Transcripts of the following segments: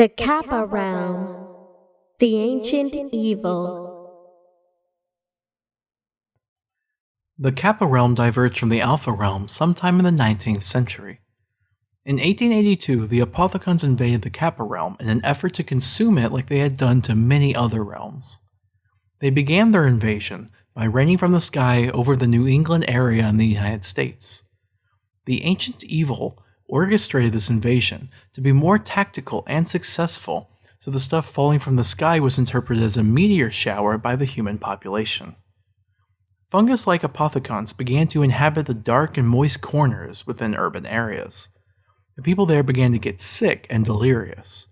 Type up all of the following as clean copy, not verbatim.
The KAPPA realm, the ancient evil. The KAPPA realm diverged from the Alpha realm sometime in the 19th century. In 1882, the Apothicons invaded the KAPPA realm in an effort to consume it like they had done to many other realms. They began their invasion by raining from the sky over the New England area in the United States. The ancient evil orchestrated this invasion to be more tactical and successful, so the stuff falling from the sky was interpreted as a meteor shower by the human population. Fungus-like apothicons began to inhabit the dark and moist corners within urban areas. The people there began to get sick and delirious.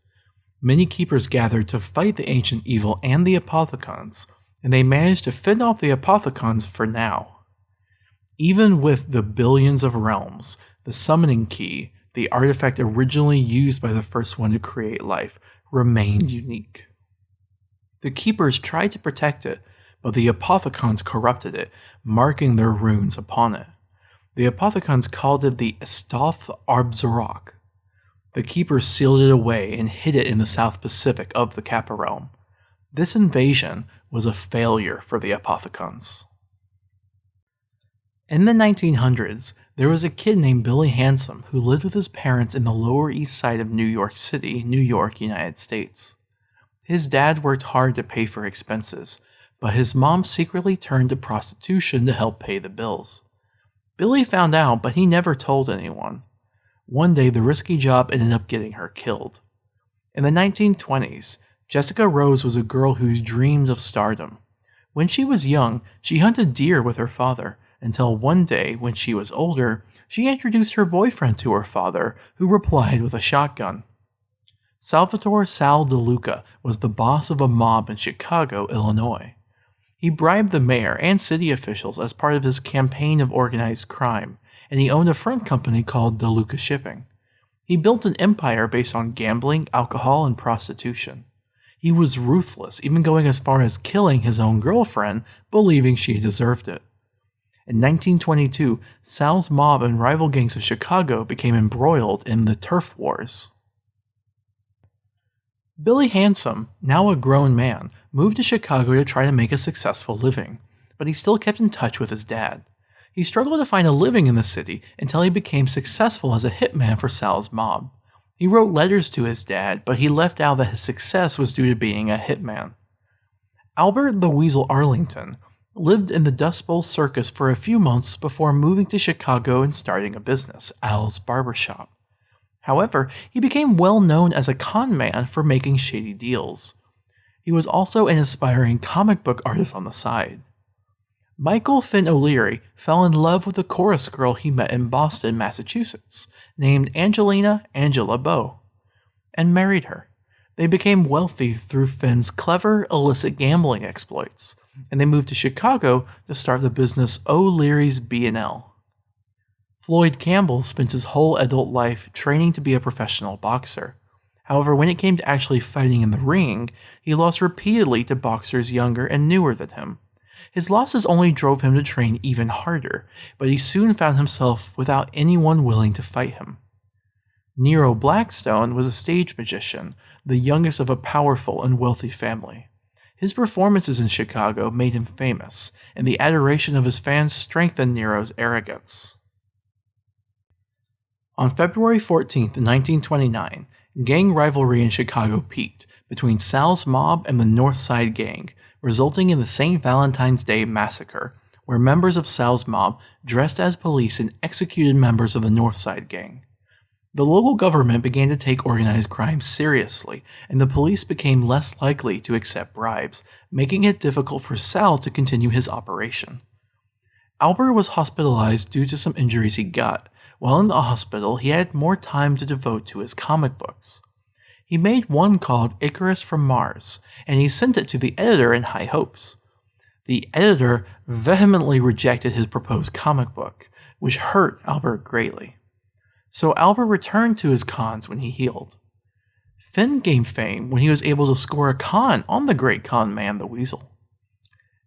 Many keepers gathered to fight the ancient evil and the apothicons, and they managed to fend off the apothicons for now. Even with the billions of realms, the summoning key, the artifact originally used by the first one to create life, remained unique. The keepers tried to protect it, but the apothicons corrupted it, marking their runes upon it. The apothicons called it the Estoth Arbzarok. The keepers sealed it away and hid it in the South Pacific of the KAPPA realm. This invasion was a failure for the apothicons. In the 1900s, there was a kid named Billy Handsome who lived with his parents in the Lower East Side of New York City, New York, United States. His dad worked hard to pay for expenses, but his mom secretly turned to prostitution to help pay the bills. Billy found out, but he never told anyone. One day, the risky job ended up getting her killed. In the 1920s, Jessica Rose was a girl who dreamed of stardom. When she was young, she hunted deer with her father, until one day, when she was older, she introduced her boyfriend to her father, who replied with a shotgun. Salvatore Sal DeLuca was the boss of a mob in Chicago, Illinois. He bribed the mayor and city officials as part of his campaign of organized crime, and he owned a front company called DeLuca Shipping. He built an empire based on gambling, alcohol, and prostitution. He was ruthless, even going as far as killing his own girlfriend, believing she deserved it. In 1922, Sal's mob and rival gangs of Chicago became embroiled in the Turf Wars. Billy Handsome, now a grown man, moved to Chicago to try to make a successful living, but he still kept in touch with his dad. He struggled to find a living in the city until he became successful as a hitman for Sal's mob. He wrote letters to his dad, but he left out that his success was due to being a hitman. Albert the Weasel Arlington lived in the Dust Bowl Circus for a few months before moving to Chicago and starting a business, Al's Barbershop. However, he became well known as a con man for making shady deals. He was also an aspiring comic book artist on the side. Michael Finn O'Leary fell in love with a chorus girl he met in Boston, Massachusetts, named Angelina Angela Bow, and married her. They became wealthy through Finn's clever, illicit gambling exploits, and they moved to Chicago to start the business O'Leary's B&L. Floyd Campbell spent his whole adult life training to be a professional boxer. However, when it came to actually fighting in the ring, he lost repeatedly to boxers younger and newer than him. His losses only drove him to train even harder, but he soon found himself without anyone willing to fight him. Nero Blackstone was a stage magician, the youngest of a powerful and wealthy family. His performances in Chicago made him famous, and the adoration of his fans strengthened Nero's arrogance. On February 14, 1929, gang rivalry in Chicago peaked between Sal's mob and the North Side Gang, resulting in the St. Valentine's Day Massacre, where members of Sal's mob dressed as police and executed members of the North Side Gang. The local government began to take organized crime seriously, and the police became less likely to accept bribes, making it difficult for Sal to continue his operation. Albert was hospitalized due to some injuries he got. While in the hospital, he had more time to devote to his comic books. He made one called Icarus from Mars, and he sent it to the editor in high hopes. The editor vehemently rejected his proposed comic book, which hurt Albert greatly. So Albert returned to his cons when he healed. Finn gained fame when he was able to score a con on the great con man, the Weasel.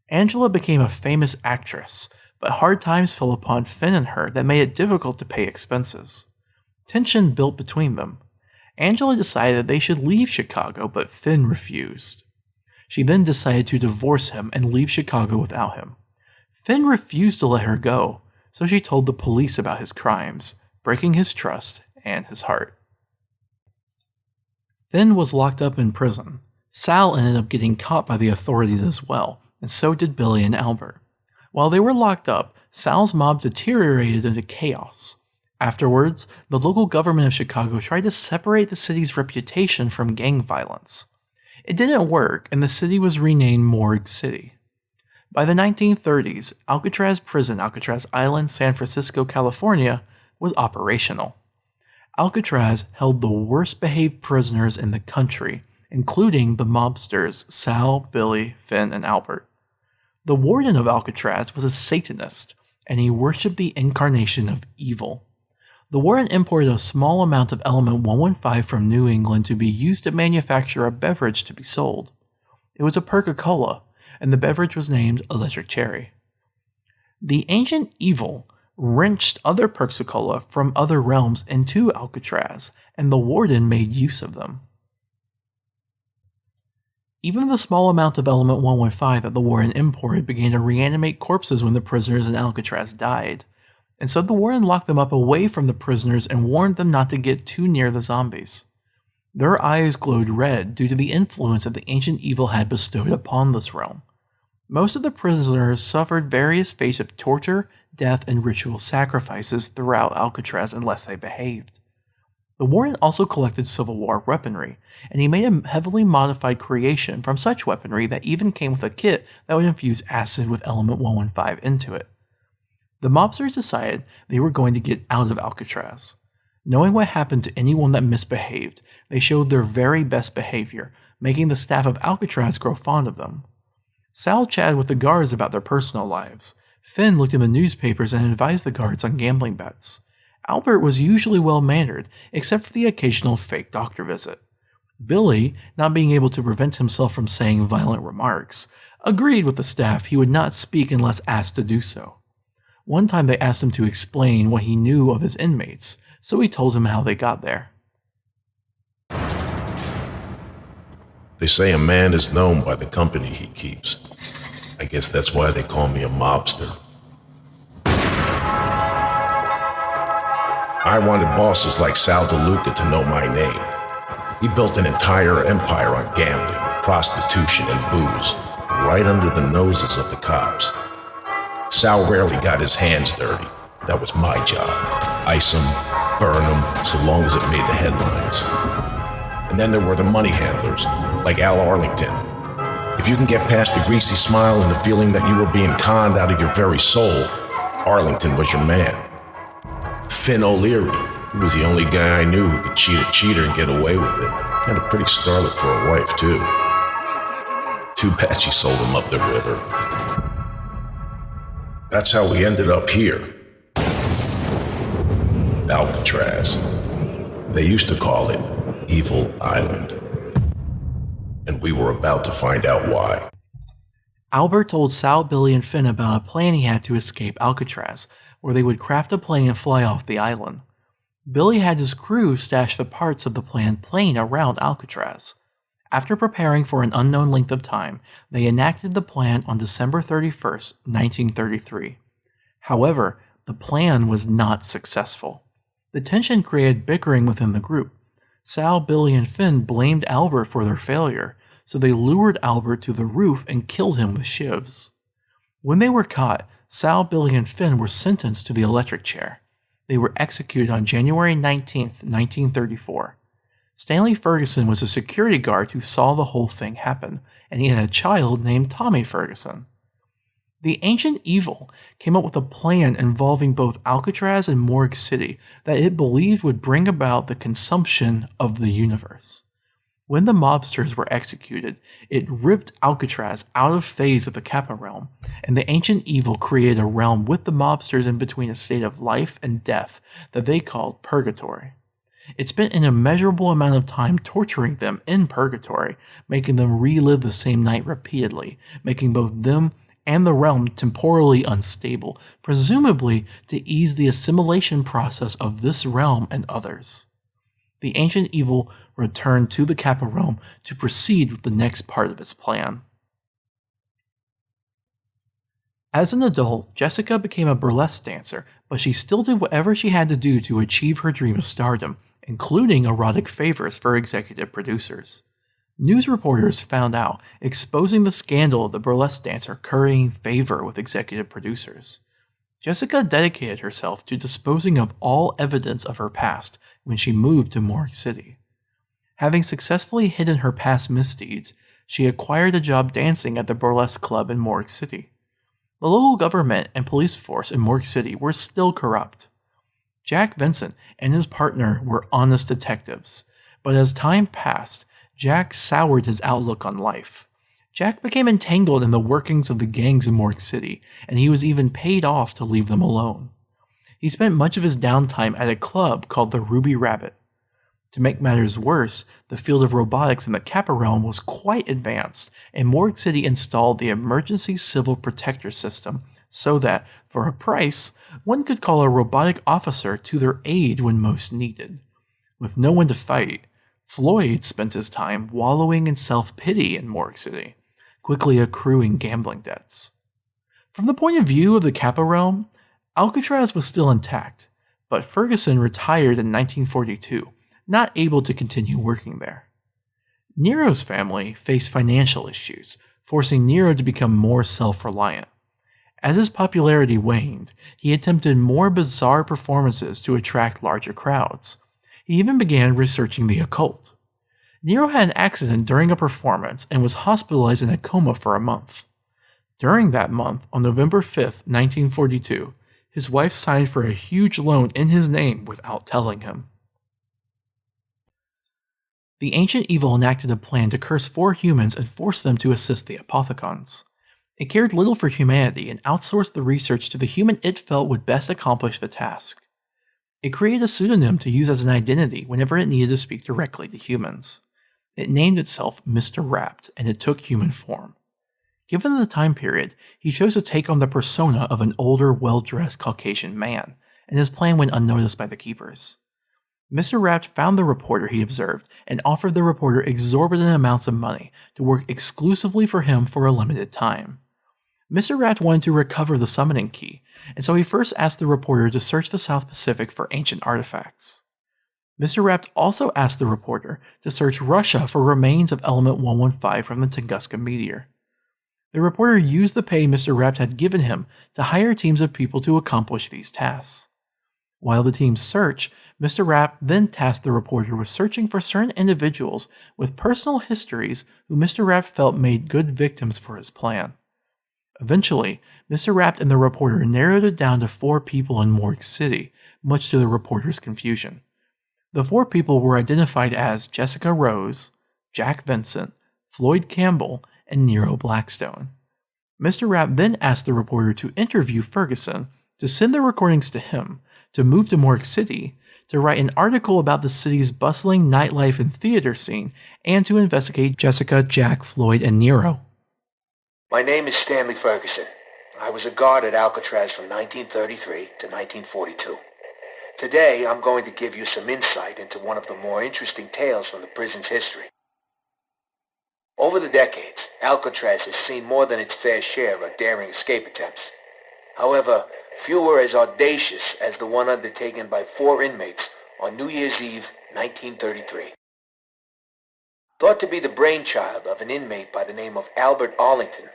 Angela became a famous actress, but hard times fell upon Finn and her that made it difficult to pay expenses. Tension built between them. Angela decided they should leave Chicago, but Finn refused. She then decided to divorce him and leave Chicago without him. Finn refused to let her go, so she told the police about his crimes, breaking his trust and his heart. Finn was locked up in prison. Sal ended up getting caught by the authorities as well, and so did Billy and Albert. While they were locked up, Sal's mob deteriorated into chaos. Afterwards, the local government of Chicago tried to separate the city's reputation from gang violence. It didn't work, and the city was renamed Morgue City. By the 1930s, Alcatraz Prison, Alcatraz Island, San Francisco, California, was operational. Alcatraz held the worst-behaved prisoners in the country, including the mobsters Sal, Billy, Finn, and Albert. The warden of Alcatraz was a Satanist, and he worshipped the incarnation of evil. The warden imported a small amount of element 115 from New England to be used to manufacture a beverage to be sold. It was a Coca-Cola, and the beverage was named Electric Cherry. The ancient evil wrenched other Coca-Cola from other realms into Alcatraz, and the warden made use of them. Even the small amount of element 115 that the warden imported began to reanimate corpses when the prisoners in Alcatraz died, and so the warden locked them up away from the prisoners and warned them not to get too near the zombies. Their eyes glowed red due to the influence that the ancient evil had bestowed upon this realm. Most of the prisoners suffered various fates of torture, death, and ritual sacrifices throughout Alcatraz unless they behaved. The warden also collected Civil War weaponry, and he made a heavily modified creation from such weaponry that even came with a kit that would infuse acid with element 115 into it. The mobsters decided they were going to get out of Alcatraz. Knowing what happened to anyone that misbehaved, they showed their very best behavior, making the staff of Alcatraz grow fond of them. Sal chatted with the guards about their personal lives. Finn looked in the newspapers and advised the guards on gambling bets. Albert was usually well-mannered, except for the occasional fake doctor visit. Billy, not being able to prevent himself from saying violent remarks, agreed with the staff he would not speak unless asked to do so. One time they asked him to explain what he knew of his inmates, so he told him how they got there. They say a man is known by the company he keeps. I guess that's why they call me a mobster. I wanted bosses like Sal DeLuca to know my name. He built an entire empire on gambling, prostitution, and booze, right under the noses of the cops. Sal rarely got his hands dirty. That was my job. Ice him, burn him, so long as it made the headlines. And then there were the money handlers, like Al Arlington. If you can get past the greasy smile and the feeling that you were being conned out of your very soul, Arlington was your man. Finn O'Leary, he was the only guy I knew who could cheat a cheater and get away with it. Had a pretty starlet for a wife, too. Too bad she sold him up the river. That's how we ended up here. Alcatraz. They used to call it Evil Island. And we were about to find out why. Albert told Sal, Billy, and Finn about a plan he had to escape Alcatraz, where they would craft a plane and fly off the island. Billy had his crew stash the parts of the planned plane around Alcatraz. After preparing for an unknown length of time, they enacted the plan on December 31st, 1933. However, the plan was not successful. The tension created bickering within the group. Sal, Billy, and Finn blamed Albert for their failure, so they lured Albert to the roof and killed him with shivs. When they were caught, Sal, Billy, and Finn were sentenced to the electric chair. They were executed on January 19, 1934. Stanley Ferguson was a security guard who saw the whole thing happen, and he had a child named Tommy Ferguson. The ancient evil came up with a plan involving both Alcatraz and Morgue City that it believed would bring about the consumption of the universe. When the mobsters were executed, it ripped Alcatraz out of phase of the KAPPA realm, and the ancient evil created a realm with the mobsters in between a state of life and death that they called Purgatory. It spent an immeasurable amount of time torturing them in Purgatory, making them relive the same night repeatedly, making both them and the realm temporally unstable, presumably to ease the assimilation process of this realm and others. The ancient evil returned to the KAPPA realm to proceed with the next part of its plan. As an adult, Jessica became a burlesque dancer, but she still did whatever she had to do to achieve her dream of stardom, including erotic favors for executive producers. News reporters found out, exposing the scandal of the burlesque dancer currying favor with executive producers. Jessica dedicated herself to disposing of all evidence of her past when she moved to Morgue City. Having successfully hidden her past misdeeds, she acquired a job dancing at the burlesque club in Morgue City. The local government and police force in Morgue City were still corrupt. Jack Vincent and his partner were honest detectives, but as time passed, Jack soured his outlook on life. Jack became entangled in the workings of the gangs in Morgue City, and he was even paid off to leave them alone. He spent much of his downtime at a club called the Ruby Rabbit. To make matters worse, the field of robotics in the KAPPA realm was quite advanced, and Morgue City installed the Emergency Civil Protector System so that, for a price, one could call a robotic officer to their aid when most needed. With no one to fight, Floyd spent his time wallowing in self-pity in Morgue City, quickly accruing gambling debts. From the point of view of the KAPPA realm, Alcatraz was still intact, but Ferguson retired in 1942, not able to continue working there. Nero's family faced financial issues, forcing Nero to become more self-reliant. As his popularity waned, he attempted more bizarre performances to attract larger crowds. He even began researching the occult. Nero had an accident during a performance and was hospitalized in a coma for a month. During that month, on November 5, 1942, his wife signed for a huge loan in his name without telling him. The ancient evil enacted a plan to curse 4 humans and force them to assist the Apothecons. It cared little for humanity and outsourced the research to the human it felt would best accomplish the task. It created a pseudonym to use as an identity whenever it needed to speak directly to humans. It named itself Mr. Rapt, and it took human form. Given the time period, he chose to take on the persona of an older, well-dressed Caucasian man, and his plan went unnoticed by the keepers. Mr. Rapt found the reporter he observed and offered the reporter exorbitant amounts of money to work exclusively for him for a limited time. Mr. Rapt wanted to recover the summoning key, and so he first asked the reporter to search the South Pacific for ancient artifacts. Mr. Rapt also asked the reporter to search Russia for remains of element 115 from the Tunguska meteor. The reporter used the pay Mr. Rapt had given him to hire teams of people to accomplish these tasks. While the teams searched, Mr. Rapt then tasked the reporter with searching for certain individuals with personal histories who Mr. Rapt felt made good victims for his plan. Eventually, Mr. Rapt and the reporter narrowed it down to 4 people in Morgue City, much to the reporter's confusion. The 4 people were identified as Jessica Rose, Jack Vincent, Floyd Campbell, and Nero Blackstone. Mr. Rapt then asked the reporter to interview Ferguson, to send the recordings to him, to move to Morgue City, to write an article about the city's bustling nightlife and theater scene, and to investigate Jessica, Jack, Floyd, and Nero. My name is Stanley Ferguson. I was a guard at Alcatraz from 1933 to 1942. Today, I'm going to give you some insight into one of the more interesting tales from the prison's history. Over the decades, Alcatraz has seen more than its fair share of daring escape attempts. However, few were as audacious as the one undertaken by 4 inmates on New Year's Eve, 1933. Thought to be the brainchild of an inmate by the name of Albert Arlington,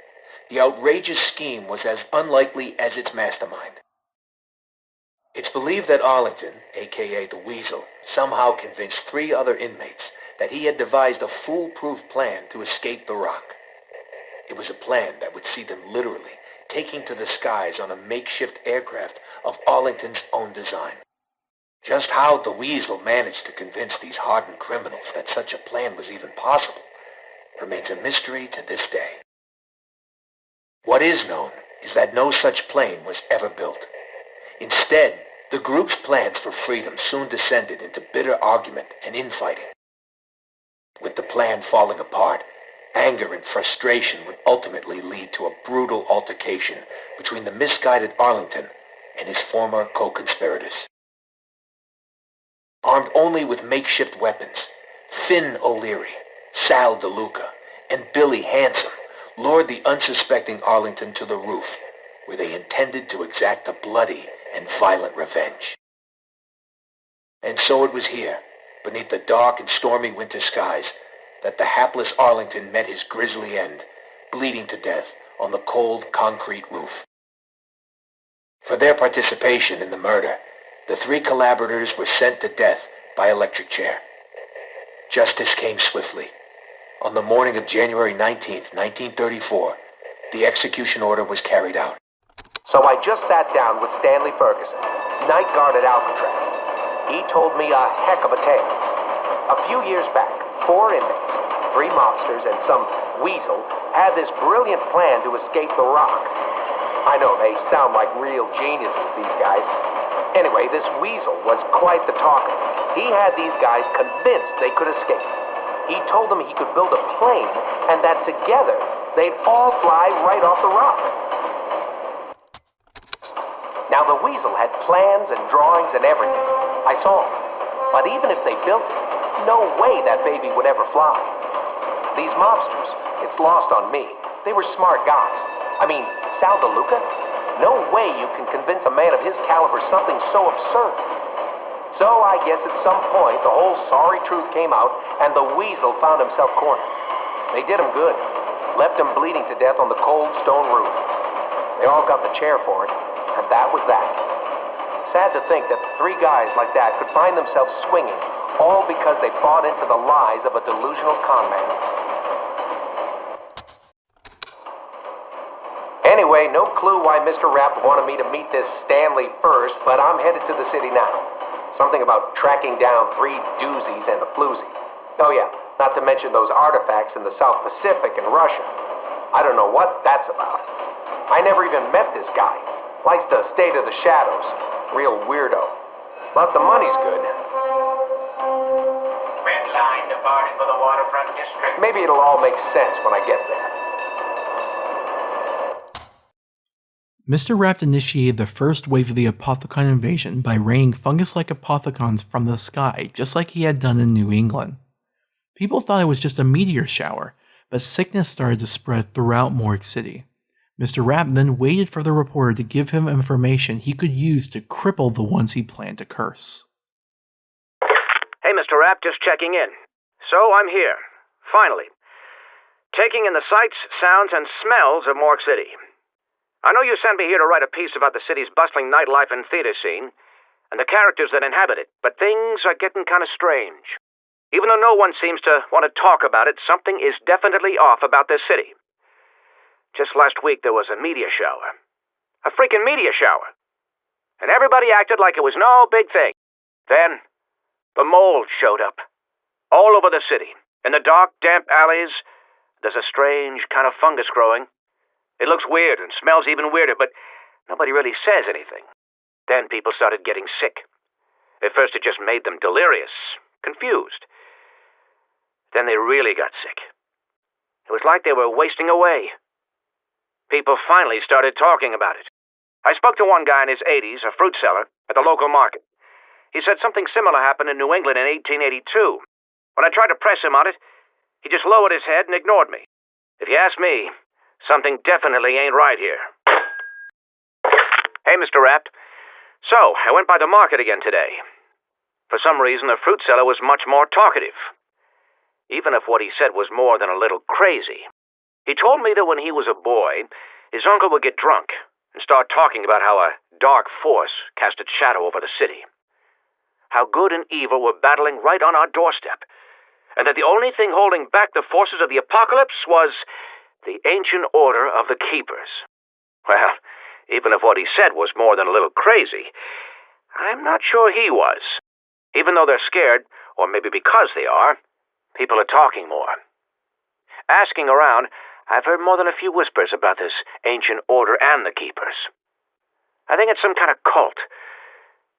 the outrageous scheme was as unlikely as its mastermind. It's believed that Arlington, aka the Weasel, somehow convinced 3 other inmates that he had devised a foolproof plan to escape the Rock. It was a plan that would see them literally taking to the skies on a makeshift aircraft of Arlington's own design. Just how the Weasel managed to convince these hardened criminals that such a plan was even possible remains a mystery to this day. What is known is that no such plane was ever built. Instead, the group's plans for freedom soon descended into bitter argument and infighting. With the plan falling apart, anger and frustration would ultimately lead to a brutal altercation between the misguided Arlington and his former co-conspirators. armed only with makeshift weapons. Finn O'Leary, Sal DeLuca, and Billy Handsome lured the unsuspecting Arlington to the roof, where they intended to exact a bloody and violent revenge. And so it was here, beneath the dark and stormy winter skies, that the hapless Arlington met his grisly end, bleeding to death on the cold concrete roof. For their participation in the murder, the three collaborators were sent to death by electric chair. Justice came swiftly. On the morning of January 19th, 1934, the execution order was carried out. So I just sat down with Stanley Ferguson, night guard at Alcatraz. He told me a heck of a tale. A few years back, 4 inmates, 3 mobsters, and some weasel had this brilliant plan to escape the rock. I know, they sound like real geniuses, these guys. Anyway, this weasel was quite the talker. He had these guys convinced they could escape. He told them he could build a plane, and that together, they'd all fly right off the rock. Now, the weasel had plans and drawings and everything. I saw them. But even if they built it, no way that baby would ever fly. These mobsters, it's lost on me. They were smart guys. I mean, Sal DeLuca? No way you can convince a man of his caliber something so absurd. So I guess at some point the whole sorry truth came out and the weasel found himself cornered. They did him good. Left him bleeding to death on the cold stone roof. They all got the chair for it, and that was that. Sad to think that 3 guys like that could find themselves swinging, all because they bought into the lies of a delusional con man. Anyway, no clue why Mr. Rapp wanted me to meet this Stanley first, but I'm headed to the city now. Something about tracking down 3 doozies and a floozy. Oh yeah, not to mention those artifacts in the South Pacific and Russia. I don't know what that's about. I never even met this guy. Likes to stay to the shadows. Real weirdo. But the money's good. Red line departing for the waterfront district. Maybe it'll all make sense when I get there. Mr. Rapp initiated the first wave of the Apothecon invasion by raining fungus-like apothecons from the sky, just like he had done in New England. People thought it was just a meteor shower, but sickness started to spread throughout Morgue City. Mr. Rapp then waited for the reporter to give him information he could use to cripple the ones he planned to curse. Hey, Mr. Rapp, just checking in. So I'm here, finally, taking in the sights, sounds, and smells of Morgue City. I know you sent me here to write a piece about the city's bustling nightlife and theater scene, and the characters that inhabit it, but things are getting kind of strange. Even though no one seems to want to talk about it, something is definitely off about this city. Just last week there was a meteor shower. A freaking meteor shower. And everybody acted like it was no big thing. Then, the mold showed up. All over the city. In the dark, damp alleys, there's a strange kind of fungus growing. It looks weird and smells even weirder, but nobody really says anything. Then people started getting sick. At first it just made them delirious, confused. Then they really got sick. It was like they were wasting away. People finally started talking about it. I spoke to one guy in his 80s, a fruit seller, at the local market. He said something similar happened in New England in 1882. When I tried to press him on it, he just lowered his head and ignored me. If you ask me, something definitely ain't right here. Hey, Mr. Rapp. So, I went by the market again today. For some reason, the fruit seller was much more talkative. Even if what he said was more than a little crazy. He told me that when he was a boy, his uncle would get drunk and start talking about how a dark force cast its shadow over the city. How good and evil were battling right on our doorstep. And that the only thing holding back the forces of the apocalypse was the ancient order of the keepers. Well, even if what he said was more than a little crazy, I'm not sure he was. Even though they're scared, or maybe because they are, people are talking more. Asking around, I've heard more than a few whispers about this ancient order and the keepers. I think it's some kind of cult.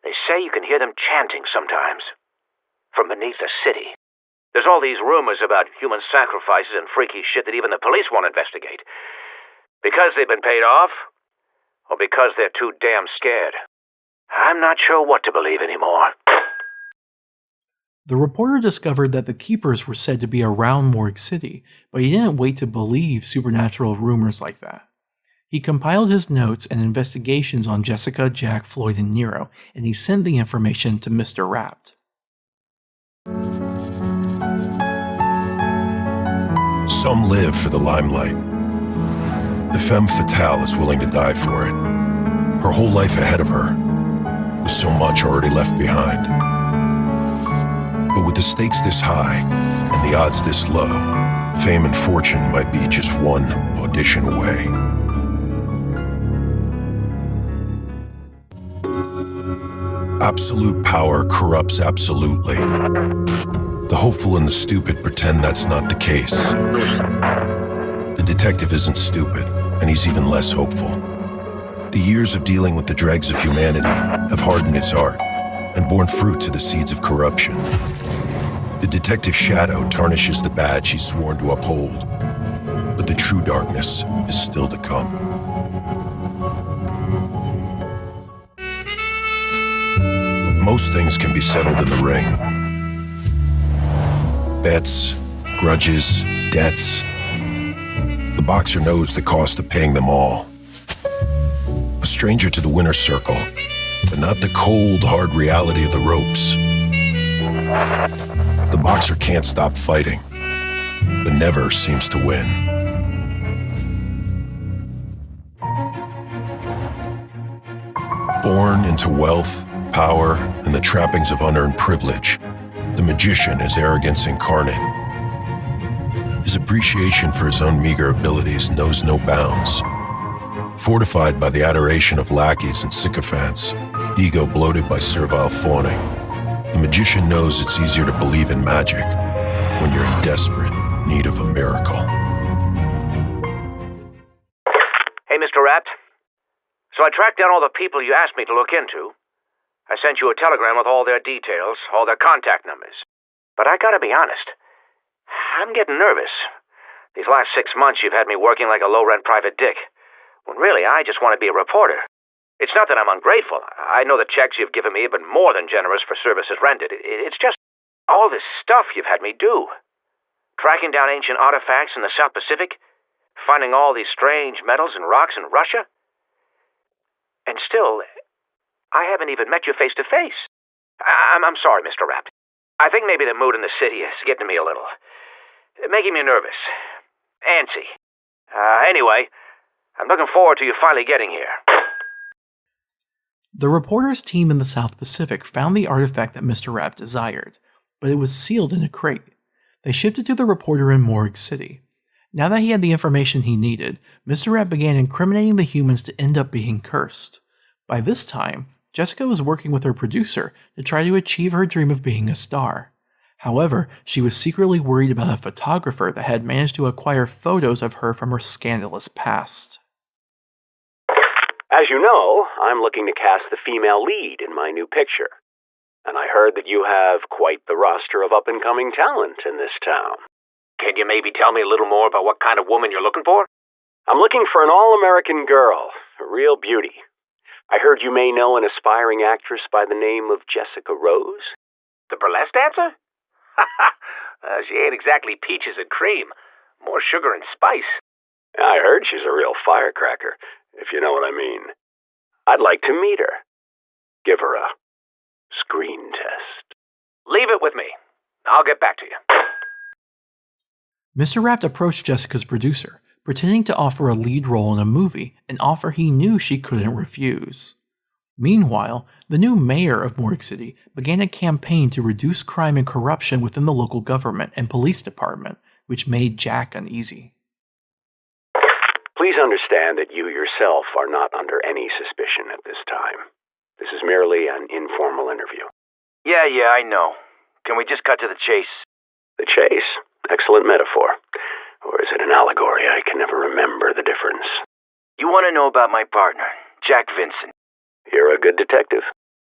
They say you can hear them chanting sometimes, from beneath the city. There's all these rumors about human sacrifices and freaky shit that even the police won't investigate. Because they've been paid off, or because they're too damn scared. I'm not sure what to believe anymore. The reporter discovered that the keepers were said to be around Morgue City, but he didn't wait to believe supernatural rumors like that. He compiled his notes and investigations on Jessica, Jack, Floyd, and Nero, and he sent the information to Mr. Rapt. Some live for the limelight. The femme fatale is willing to die for it. Her whole life ahead of her, with so much already left behind. But with the stakes this high and the odds this low, fame and fortune might be just one audition away. Absolute power corrupts absolutely. The hopeful and the stupid pretend that's not the case. The detective isn't stupid, and he's even less hopeful. The years of dealing with the dregs of humanity have hardened his heart and borne fruit to the seeds of corruption. The detective's shadow tarnishes the badge he's sworn to uphold, but the true darkness is still to come. Most things can be settled in the ring. Bets, grudges, debts. The boxer knows the cost of paying them all. A stranger to the winner's circle, but not the cold, hard reality of the ropes. The boxer can't stop fighting, but never seems to win. Born into wealth, power, and the trappings of unearned privilege, the magician is arrogance incarnate. His appreciation for his own meager abilities knows no bounds. Fortified by the adoration of lackeys and sycophants, ego bloated by servile fawning, the magician knows it's easier to believe in magic when you're in desperate need of a miracle. Hey, Mr. Rapt. So I tracked down all the people you asked me to look into. I sent you a telegram with all their details, all their contact numbers. But I gotta be honest, I'm getting nervous. These last 6 months you've had me working like a low-rent private dick, when really I just want to be a reporter. It's not that I'm ungrateful. I know the checks you've given me have been more than generous for services rendered. It's just all this stuff you've had me do. Tracking down ancient artifacts in the South Pacific, finding all these strange metals and rocks in Russia. And still, I haven't even met you face to face. I'm sorry, Mr. Rapt. I think maybe the mood in the city is getting to me a little. Making me nervous. Antsy. Anyway, I'm looking forward to you finally getting here. The reporter's team in the South Pacific found the artifact that Mr. Rapt desired, but it was sealed in a crate. They shipped it to the reporter in Morgue City. Now that he had the information he needed, Mr. Rapt began incriminating the humans to end up being cursed. By this time, Jessica was working with her producer to try to achieve her dream of being a star. However, she was secretly worried about a photographer that had managed to acquire photos of her from her scandalous past. As you know, I'm looking to cast the female lead in my new picture. And I heard that you have quite the roster of up-and-coming talent in this town. Can you maybe tell me a little more about what kind of woman you're looking for? I'm looking for an all-American girl, a real beauty. I heard you may know an aspiring actress by the name of Jessica Rose. The burlesque dancer? She ain't exactly peaches and cream. More sugar and spice. I heard she's a real firecracker, if you know what I mean. I'd like to meet her. Give her a screen test. Leave it with me. I'll get back to you. Mr. Rapt approached Jessica's producer, pretending to offer a lead role in a movie, an offer he knew she couldn't refuse. Meanwhile, the new mayor of Morgue City began a campaign to reduce crime and corruption within the local government and police department, which made Jack uneasy. Please understand that you yourself are not under any suspicion at this time. This is merely an informal interview. Yeah, I know. Can we just cut to the chase? The chase? Excellent metaphor. Or is it an allegory? I can never remember the difference. You want to know about my partner, Jack Vincent. You're a good detective.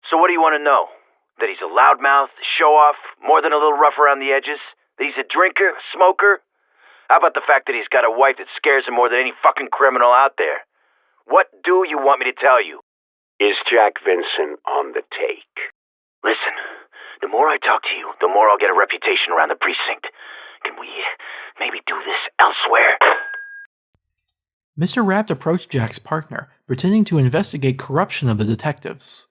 So what do you want to know? That he's a loudmouth, show-off, more than a little rough around the edges? That he's a drinker, smoker? How about the fact that he's got a wife that scares him more than any fucking criminal out there? What do you want me to tell you? Is Jack Vincent on the take? Listen, The more I talk to you, the more I'll get a reputation around the precinct. Can we maybe do this elsewhere? Mr. Rapt approached Jack's partner, pretending to investigate corruption of the detectives.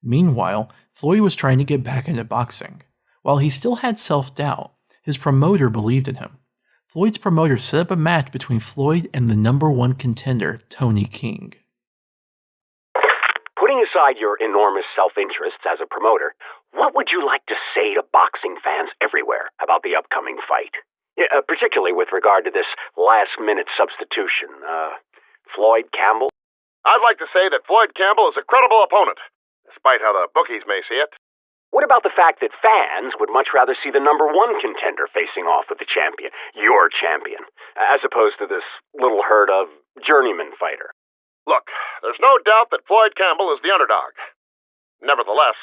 Meanwhile, Floyd was trying to get back into boxing. While he still had self-doubt, his promoter believed in him. Floyd's promoter set up a match between Floyd and the #1 contender, Tony King. Putting aside your enormous self-interests as a promoter, what would you like to say to boxing fans everywhere about the upcoming fight? Particularly with regard to this last-minute substitution. Floyd Campbell? I'd like to say that Floyd Campbell is a credible opponent, despite how the bookies may see it. What about the fact that fans would much rather see the #1 contender facing off with the champion, your champion, as opposed to this little herd of journeyman fighter? Look, there's no doubt that Floyd Campbell is the underdog. Nevertheless...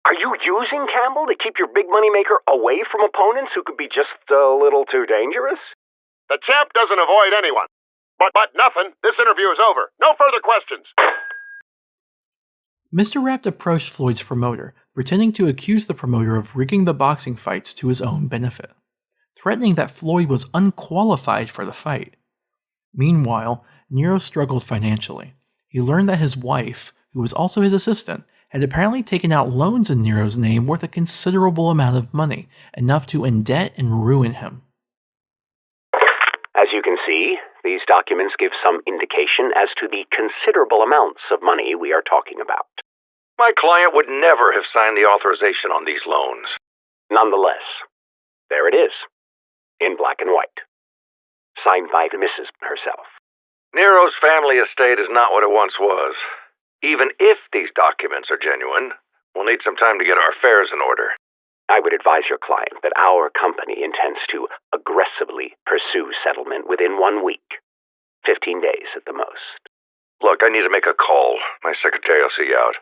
Are you using Campbell to keep your big money maker away from opponents who could be just a little too dangerous? The champ doesn't avoid anyone. But nothing. This interview is over. No further questions. Mr. Rapt approached Floyd's promoter, pretending to accuse the promoter of rigging the boxing fights to his own benefit, threatening that Floyd was unqualified for the fight. Meanwhile, Nero struggled financially. He learned that his wife, who was also his assistant, had apparently taken out loans in Nero's name worth a considerable amount of money, enough to indebt and ruin him. As you can see, these documents give some indication as to the considerable amounts of money we are talking about. My client would never have signed the authorization on these loans. Nonetheless, there it is, in black and white, signed by the Mrs. herself. Nero's family estate is not what it once was. Even if these documents are genuine, we'll need some time to get our affairs in order. I would advise your client that our company intends to aggressively pursue settlement within 1 week. 15 days at the most. Look, I need to make a call. My secretary will see you out.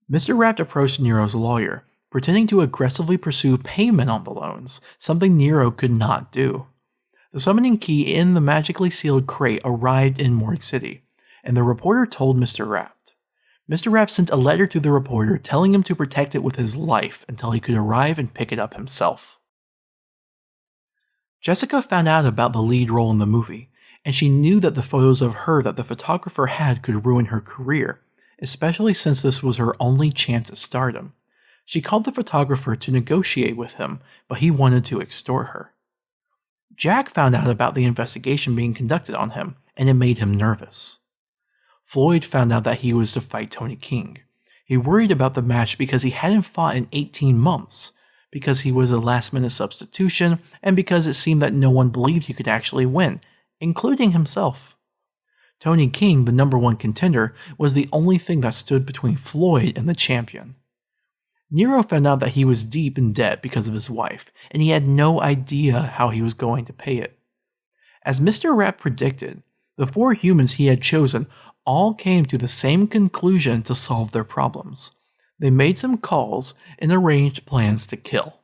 Mr. Rapt approached Nero's lawyer, pretending to aggressively pursue payment on the loans, something Nero could not do. The summoning key in the magically sealed crate arrived in Morgue City, and the reporter told Mr. Rapt. Mr. Rapt sent a letter to the reporter telling him to protect it with his life until he could arrive and pick it up himself. Jessica found out about the lead role in the movie, and she knew that the photos of her that the photographer had could ruin her career, especially since this was her only chance at stardom. She called the photographer to negotiate with him, but he wanted to extort her. Jack found out about the investigation being conducted on him, and it made him nervous. Floyd found out that he was to fight Tony King. He worried about the match because he hadn't fought in 18 months, because he was a last-minute substitution, and because it seemed that no one believed he could actually win, including himself. Tony King, the #1 contender, was the only thing that stood between Floyd and the champion. Nero found out that he was deep in debt because of his wife, and he had no idea how he was going to pay it. As Mr. Rapt predicted, the 4 humans he had chosen all came to the same conclusion to solve their problems. They made some calls and arranged plans to kill.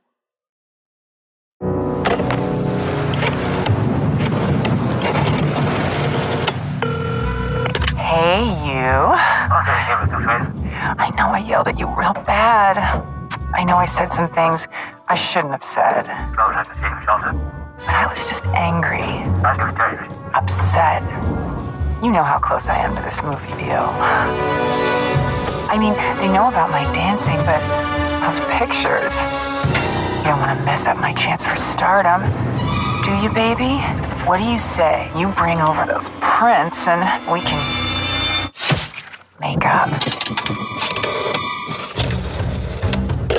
Hey, you. I know I yelled at you real bad. I know I said some things I shouldn't have said. But I was just angry. Upset. You know how close I am to this movie deal. I mean, they know about my dancing, but those pictures... You don't want to mess up my chance for stardom. Do you, baby? What do you say? You bring over those prints and we can... make up.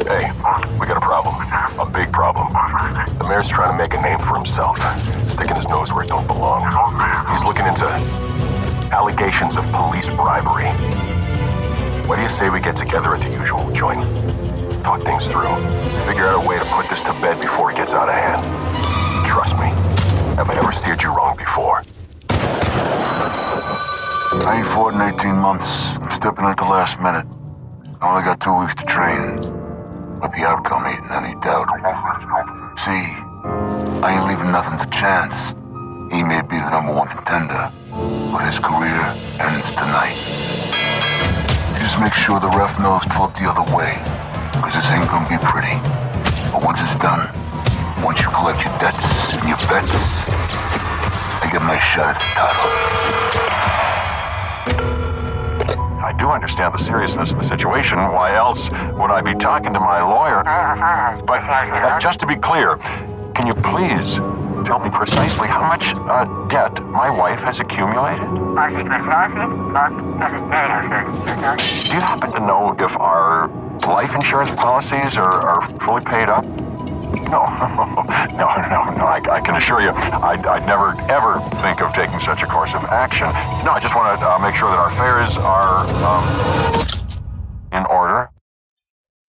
Hey, we got a problem. A big problem. The mayor's trying to make a name for himself, sticking his nose where it don't belong. He's looking into allegations of police bribery. What do you say we get together at the usual joint? Talk things through. Figure out a way to put this to bed before it gets out of hand. Trust me, have I ever steered you wrong before? I ain't fought in 18 months. I'm stepping at the last minute. I only got 2 weeks to train. But the outcome ain't in any doubt. See, I ain't leaving nothing to chance. He may be the #1 contender, but his career ends tonight. You just make sure the ref knows to look the other way. because this ain't gonna be pretty. But once it's done, once you collect your debts and your bets, I get my shot at the title. I do understand the seriousness of the situation. Why else would I be talking to my lawyer? But just to be clear, can you please tell me precisely how much debt my wife has accumulated? Do you happen to know if our life insurance policies are fully paid up? No, I can assure you, I'd never, ever think of taking such a course of action. No, I just want to make sure that our affairs are, in order.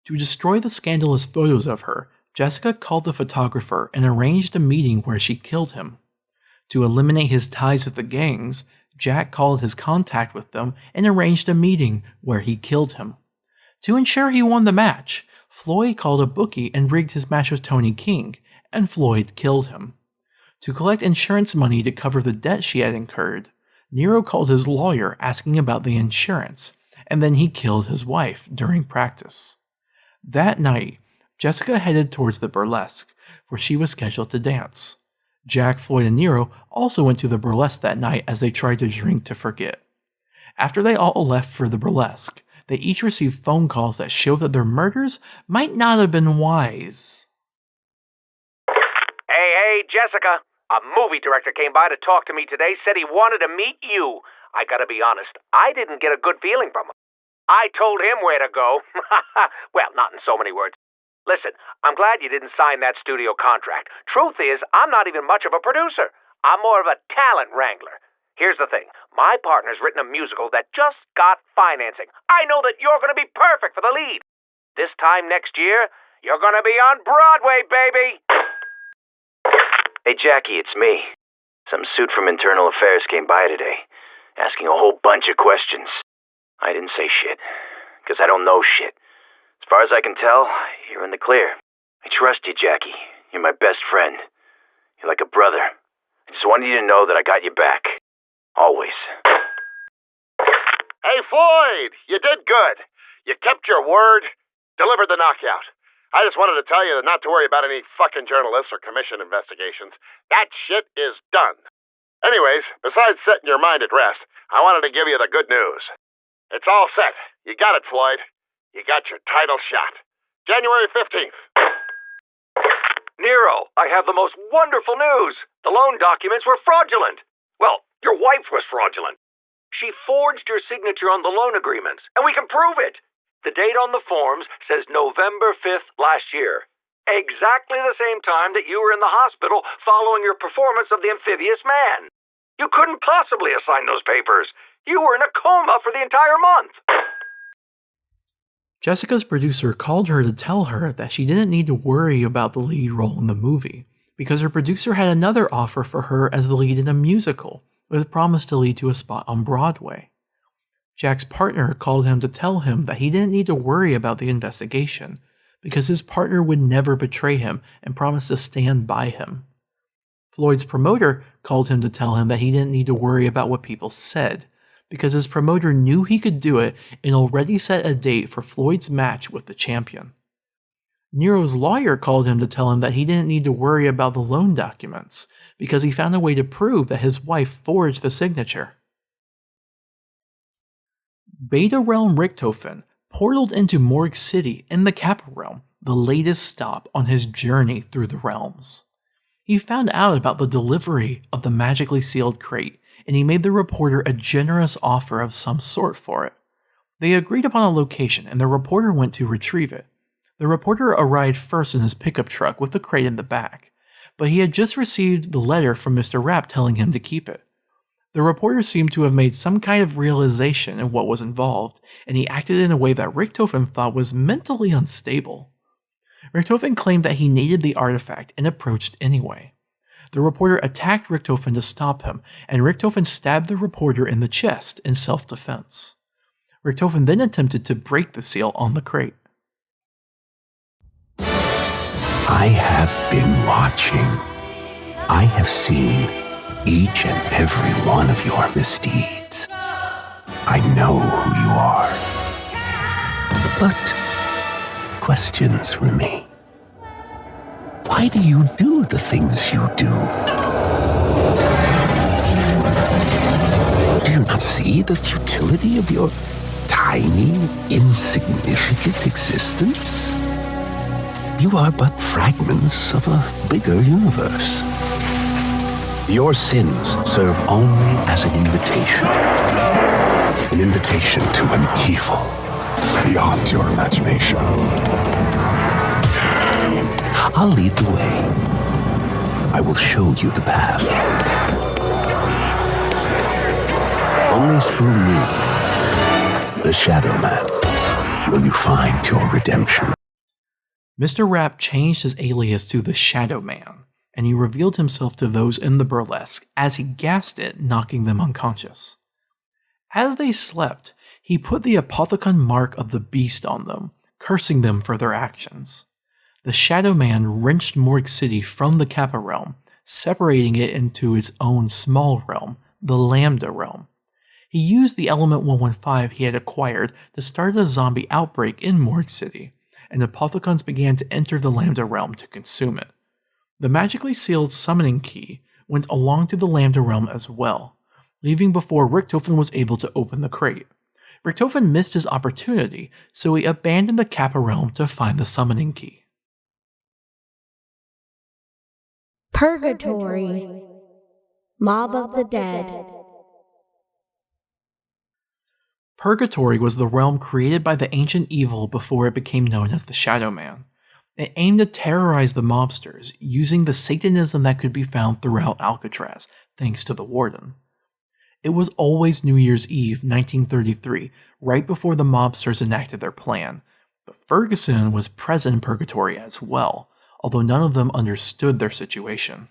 To destroy the scandalous photos of her, Jessica called the photographer and arranged a meeting where she killed him. To eliminate his ties with the gangs, Jack called his contact with them and arranged a meeting where he killed him. To ensure he won the match, Floyd called a bookie and rigged his match with Tony King, and Floyd killed him. To collect insurance money to cover the debt she had incurred, Nero called his lawyer asking about the insurance, and then he killed his wife during practice. That night, Jessica headed towards the burlesque, where she was scheduled to dance. Jack, Floyd, and Nero also went to the burlesque that night as they tried to drink to forget. After they all left for the burlesque, they each received phone calls that showed that their murders might not have been wise. Hey, Jessica. A movie director came by to talk to me today, said he wanted to meet you. I gotta be honest, I didn't get a good feeling from him. I told him where to go. Well, not in so many words. Listen, I'm glad you didn't sign that studio contract. Truth is, I'm not even much of a producer. I'm more of a talent wrangler. Here's the thing. My partner's written a musical that just got financing. I know that you're going to be perfect for the lead. This time next year, you're going to be on Broadway, baby! Hey, Jackie, it's me. Some suit from Internal Affairs came by today, asking a whole bunch of questions. I didn't say shit, because I don't know shit. As far as I can tell, you're in the clear. I trust you, Jackie. You're my best friend. You're like a brother. I just wanted you to know that I got your back. Always. Hey, Floyd, you did good. You kept your word, delivered the knockout. I just wanted to tell you not to worry about any fucking journalists or commission investigations. That shit is done. Anyways, besides setting your mind at rest, I wanted to give you the good news. It's all set. You got it, Floyd. You got your title shot. January 15th. Nero, I have the most wonderful news. The loan documents were fraudulent. Well, your wife was fraudulent. She forged your signature on the loan agreements, and we can prove it. The date on the forms says November 5th last year. Exactly the same time that you were in the hospital following your performance of The Amphibious Man. You couldn't possibly assign those papers. You were in a coma for the entire month. Jessica's producer called her to tell her that she didn't need to worry about the lead role in the movie, because her producer had another offer for her as the lead in a musical, with a promise to lead to a spot on Broadway. Jack's partner called him to tell him that he didn't need to worry about the investigation, because his partner would never betray him and promised to stand by him. Floyd's promoter called him to tell him that he didn't need to worry about what people said, because his promoter knew he could do it and already set a date for Floyd's match with the champion. Nero's lawyer called him to tell him that he didn't need to worry about the loan documents, because he found a way to prove that his wife forged the signature. Beta Realm Richtofen portaled into Morgue City in the KAPPA realm, the latest stop on his journey through the realms. He found out about the delivery of the magically sealed crate, and he made the reporter a generous offer of some sort for it. They agreed upon a location, and the reporter went to retrieve it. The reporter arrived first in his pickup truck with the crate in the back, but he had just received the letter from Mr. Rapp telling him to keep it. The reporter seemed to have made some kind of realization in what was involved, and he acted in a way that Richtofen thought was mentally unstable. Richtofen claimed that he needed the artifact and approached anyway. The reporter attacked Richtofen to stop him, and Richtofen stabbed the reporter in the chest in self-defense. Richtofen then attempted to break the seal on the crate. I have been watching. I have seen each and every one of your misdeeds. I know who you are. But questions remain. Why do you do the things you do? Do you not see the futility of your tiny, insignificant existence? You are but fragments of a bigger universe. Your sins serve only as an invitation to an evil beyond your imagination. I'll lead the way. I will show you the path. Only through me, the Shadow Man, will you find your redemption. Mr. Rapp changed his alias to the Shadow Man, and he revealed himself to those in the burlesque as he gassed it, knocking them unconscious. As they slept, he put the apothecon mark of the beast on them, cursing them for their actions. The Shadow Man wrenched Morgue City from the Kappa realm, separating it into its own small realm, the Lambda realm. He used the element 115 he had acquired to start a zombie outbreak in Morgue City, and apothecons began to enter the Lambda realm to consume it. The magically sealed summoning key went along to the Lambda realm as well, leaving before Richtofen was able to open the crate. Richtofen missed his opportunity, so he abandoned the Kappa realm to find the summoning key. Purgatory. Mob of the Dead. Purgatory was the realm created by the ancient evil before it became known as the Shadow Man. It aimed to terrorize the mobsters, using the Satanism that could be found throughout Alcatraz, thanks to the Warden. It was always New Year's Eve, 1933, right before the mobsters enacted their plan, but Ferguson was present in Purgatory as well, although none of them understood their situation.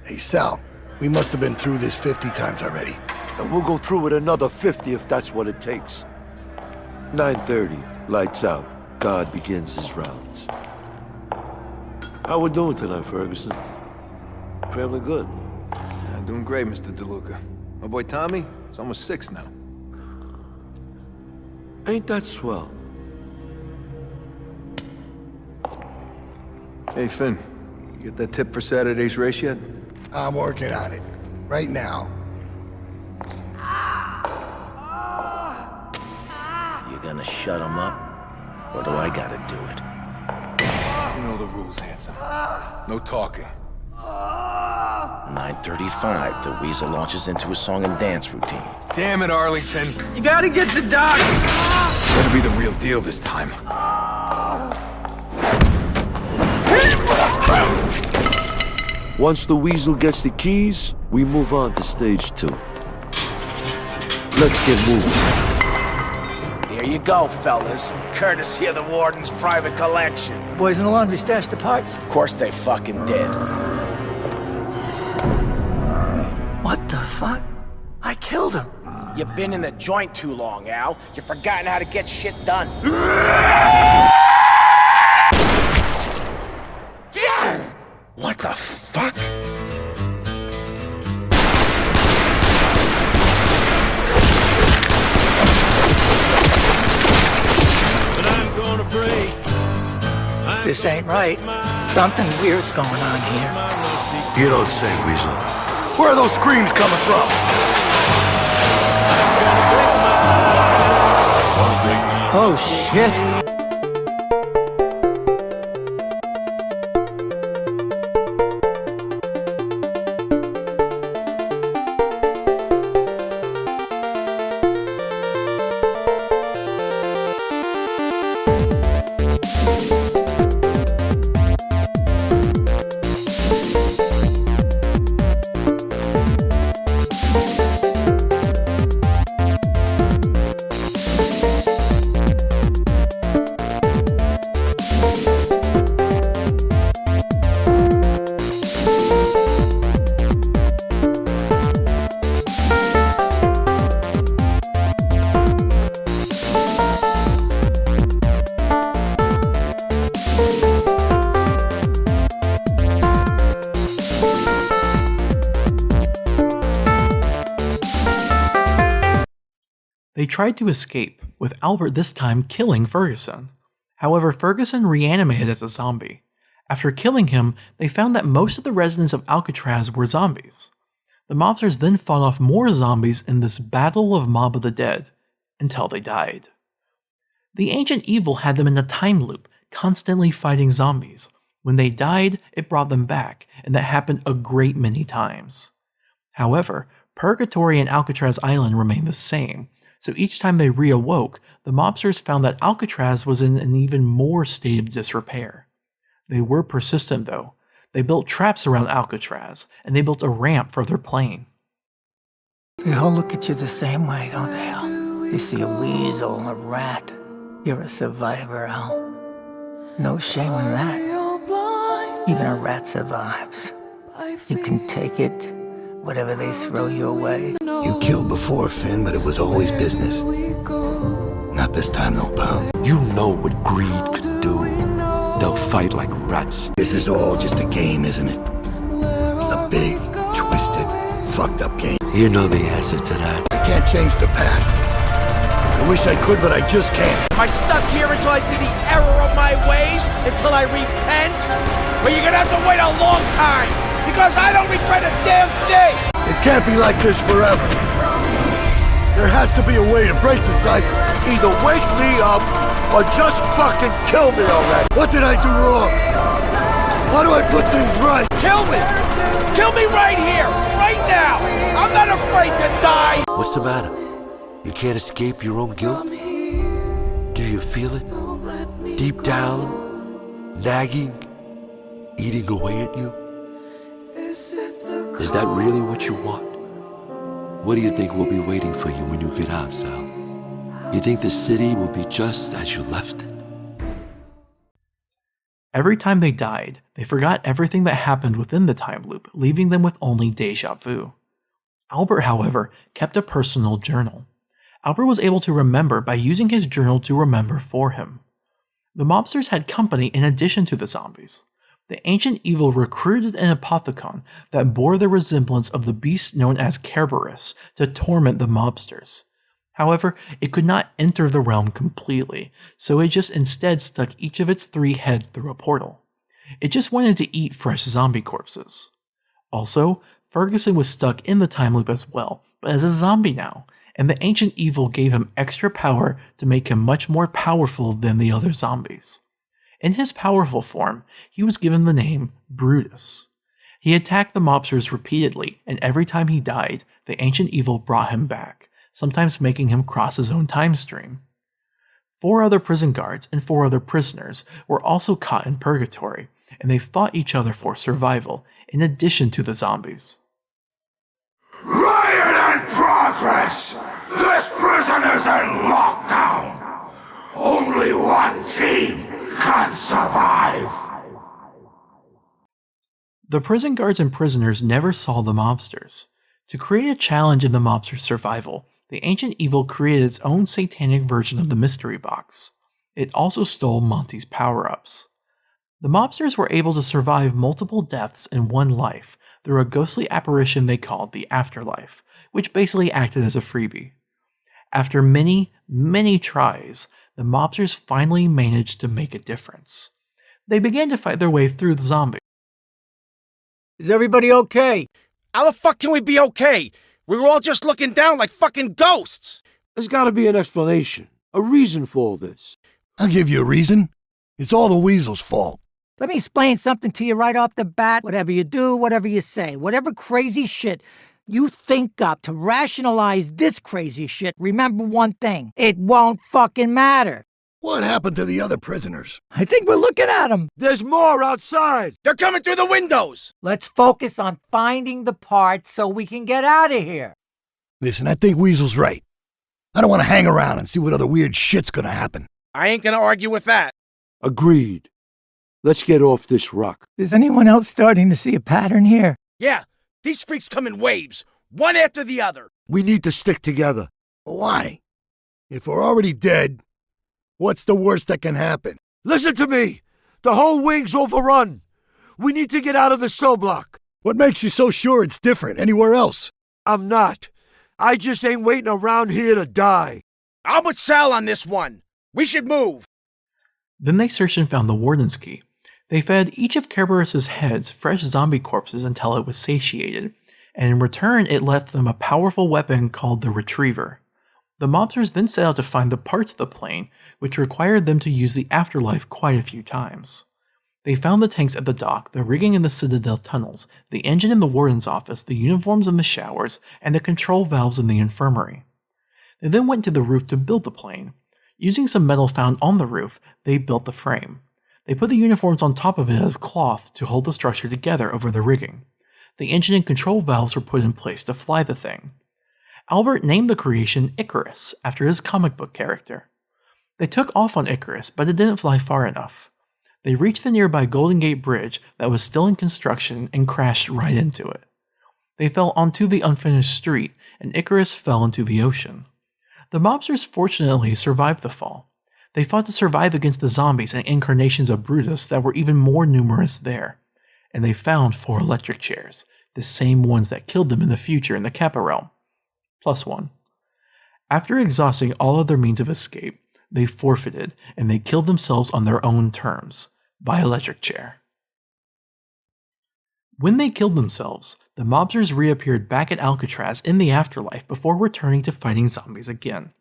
Hey, Sal, we must have been through this 50 times already. And we'll go through it another 50 if that's what it takes. 9:30, lights out. God begins his rounds. How we doing tonight, Ferguson? Family good? Yeah, doing great, Mr. DeLuca. My boy Tommy, he's almost 6 now. Ain't that swell? Hey, Finn, you get that tip for Saturday's race yet? I'm working on it. Right now. You gonna shut him up? Or do I gotta do it? You know the rules, handsome. No talking. 9:35, the Weasel launches into a song and dance routine. Damn it, Arlington. You gotta get to Doc! Better be the real deal this time. Once the Weasel gets the keys, we move on to stage 2. Let's get moving. Here you go, fellas. Courtesy of the Warden's private collection. Boys in the laundry stashed the parts? Of course they fucking did. What the fuck? I killed him. You've been in the joint too long, Al. You've forgotten how to get shit done. What the fuck? But I'm gonna break. This ain't right. Something weird's going on here. You don't say, Weasel. Where are those screams coming from? Oh, shit. They tried to escape, with Albert this time killing Ferguson. However, Ferguson reanimated as a zombie. After killing him, they found that most of the residents of Alcatraz were zombies. The mobsters then fought off more zombies in this battle of Mob of the Dead, until they died. The ancient evil had them in a time loop, constantly fighting zombies. When they died, it brought them back, and that happened a great many times. However, Purgatory and Alcatraz Island remained the same, so each time they reawoke, the mobsters found that Alcatraz was in an even more state of disrepair. They were persistent though. They built traps around Alcatraz, and they built a ramp for their plane. They all look at you the same way, don't they, Al? They see a weasel, a rat. You're a survivor, Al. No shame in that. Even a rat survives. You can take it, whatever they throw your way. You killed before, Finn, but it was always business. Not this time, though, pal. You know what greed could do. They'll fight like rats. This is all just a game, isn't it? A big, twisted, fucked up game. You know the answer to that. I can't change the past. I wish I could, but I just can't. Am I stuck here until I see the error of my ways? Until I repent? Or you're gonna have to wait a long time? Because I don't regret a damn thing! It can't be like this forever. There has to be a way to break the cycle. Either wake me up or just fucking kill me already. What did I do wrong? How do I put things right? Kill me! Kill me right here! Right now! I'm not afraid to die! What's the matter? You can't escape your own guilt? Do you feel it? Deep down? Nagging? Eating away at you? Is that really what you want? What do you think will be waiting for you when you get out, Sal? You think the city will be just as you left it? Every time they died, they forgot everything that happened within the time loop, leaving them with only déjà vu. Albert, however, kept a personal journal. Albert was able to remember by using his journal to remember for him. The mobsters had company in addition to the zombies. The ancient evil recruited an apothecon that bore the resemblance of the beast known as Kerberos to torment the mobsters. However, it could not enter the realm completely, so it just instead stuck each of its 3 heads through a portal. It just wanted to eat fresh zombie corpses. Also, Ferguson was stuck in the time loop as well, but as a zombie now, and the ancient evil gave him extra power to make him much more powerful than the other zombies. In his powerful form, he was given the name Brutus. He attacked the mobsters repeatedly, and every time he died, the ancient evil brought him back, sometimes making him cross his own time stream. 4 other prison guards and 4 other prisoners were also caught in Purgatory, and they fought each other for survival, in addition to the zombies. Riot in progress! This prison is in lockdown! Only one team can survive! The prison guards and prisoners never saw the mobsters. To create a challenge in the mobsters' survival, the ancient evil created its own satanic version of the mystery box. It also stole Monty's power-ups. The mobsters were able to survive multiple deaths in one life through a ghostly apparition they called the Afterlife, which basically acted as a freebie. After many, many tries, the mobsters finally managed to make a difference. They began to fight their way through the zombies. Is everybody okay? How the fuck can we be okay? We were all just looking down like fucking ghosts! There's gotta be an explanation, a reason for all this. I'll give you a reason. It's all the weasel's fault. Let me explain something to you right off the bat. Whatever you do, whatever you say, whatever crazy shit you think up to rationalize this crazy shit, remember one thing. It won't fucking matter. What happened to the other prisoners? I think we're looking at them. There's more outside. They're coming through the windows! Let's focus on finding the parts so we can get out of here. Listen, I think Weasel's right. I don't want to hang around and see what other weird shit's gonna happen. I ain't gonna argue with that. Agreed. Let's get off this rock. Is anyone else starting to see a pattern here? Yeah, these freaks come in waves, one after the other. We need to stick together. Why? If we're already dead, what's the worst that can happen? Listen to me! The whole wing's overrun. We need to get out of the cell block. What makes you so sure it's different anywhere else? I'm not. I just ain't waiting around here to die. I'm with Sal on this one. We should move. Then they searched and found the warden's key. They fed each of Kerberos' heads fresh zombie corpses until it was satiated, and in return it left them a powerful weapon called the Retriever. The mobsters then set out to find the parts of the plane, which required them to use the afterlife quite a few times. They found the tanks at the dock, the rigging in the Citadel tunnels, the engine in the warden's office, the uniforms in the showers, and the control valves in the infirmary. They then went to the roof to build the plane. Using some metal found on the roof, they built the frame. They put the uniforms on top of it as cloth to hold the structure together over the rigging. The engine and control valves were put in place to fly the thing. Albert named the creation Icarus after his comic book character. They took off on Icarus, but it didn't fly far enough. They reached the nearby Golden Gate Bridge that was still in construction and crashed right into it. They fell onto the unfinished street, and Icarus fell into the ocean. The mobsters fortunately survived the fall. They fought to survive against the zombies and incarnations of Brutus that were even more numerous there. And they found 4 electric chairs, the same ones that killed them in the future in the KAPPA realm. +1. After exhausting all other means of escape, they forfeited and they killed themselves on their own terms, by electric chair. When they killed themselves, the mobsters reappeared back at Alcatraz in the afterlife before returning to fighting zombies again.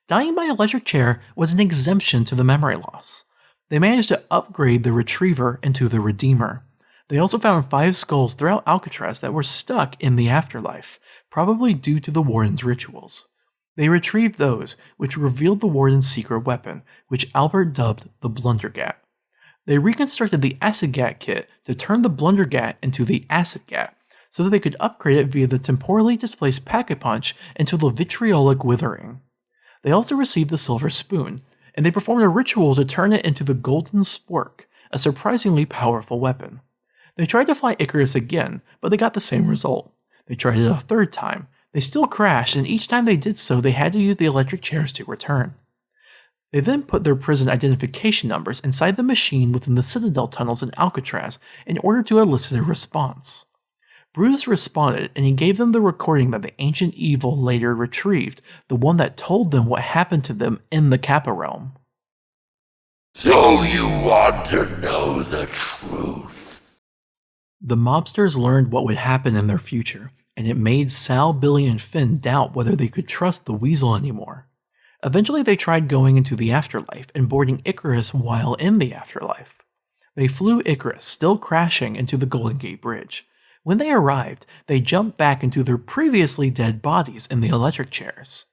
Dying by electric chair was an exemption to the memory loss. They managed to upgrade the Retriever into the Redeemer. They also found 5 skulls throughout Alcatraz that were stuck in the afterlife, probably due to the warden's rituals. They retrieved those, which revealed the warden's secret weapon, which Albert dubbed the Blundergat. They reconstructed the Acid Gat kit to turn the Blundergat into the Acid Gat, so that they could upgrade it via the temporally displaced Pack-a-Punch into the Vitriolic Withering. They also received the Silver Spoon, and they performed a ritual to turn it into the Golden Spork, a surprisingly powerful weapon. They tried to fly Icarus again, but they got the same result. They tried it a 3rd time. They still crashed, and each time they did so, they had to use the electric chairs to return. They then put their prison identification numbers inside the machine within the Citadel tunnels in Alcatraz in order to elicit a response. Brutus responded, and he gave them the recording that the ancient evil later retrieved, the one that told them what happened to them in the KAPPA realm. So you want to know the truth? The mobsters learned what would happen in their future, and it made Sal, Billy, and Finn doubt whether they could trust the Weasel anymore. Eventually they tried going into the afterlife and boarding Icarus while in the afterlife. They flew Icarus, still crashing into the Golden Gate Bridge. When they arrived, they jumped back into their previously dead bodies in the electric chairs.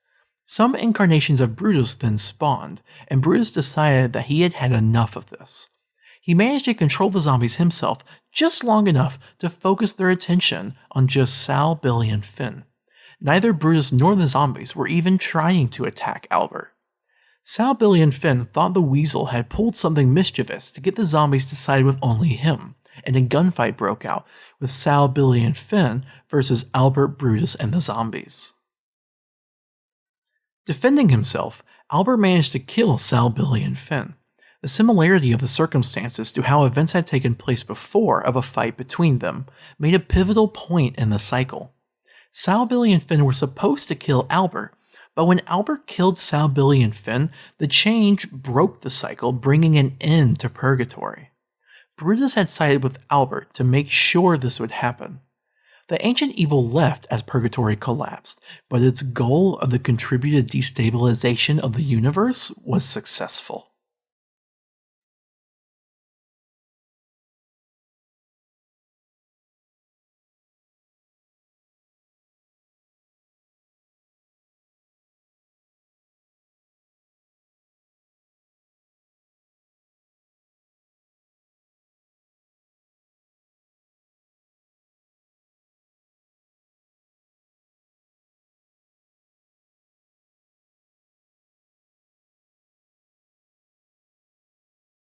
Some incarnations of Brutus then spawned, and Brutus decided that he had had enough of this. He managed to control the zombies himself just long enough to focus their attention on just Sal, Billy, and Finn. Neither Brutus nor the zombies were even trying to attack Albert. Sal, Billy, and Finn thought the Weasel had pulled something mischievous to get the zombies to side with only him, and a gunfight broke out with Sal, Billy, and Finn versus Albert, Brutus, and the zombies. Defending himself, Albert managed to kill Sal, Billy, and Finn. The similarity of the circumstances to how events had taken place before of a fight between them made a pivotal point in the cycle. Sal, Billy, and Finn were supposed to kill Albert, but when Albert killed Sal, Billy, and Finn, the change broke the cycle, bringing an end to Purgatory. Brutus had sided with Albert to make sure this would happen. The ancient evil left as Purgatory collapsed, but its goal of the contributed destabilization of the universe was successful.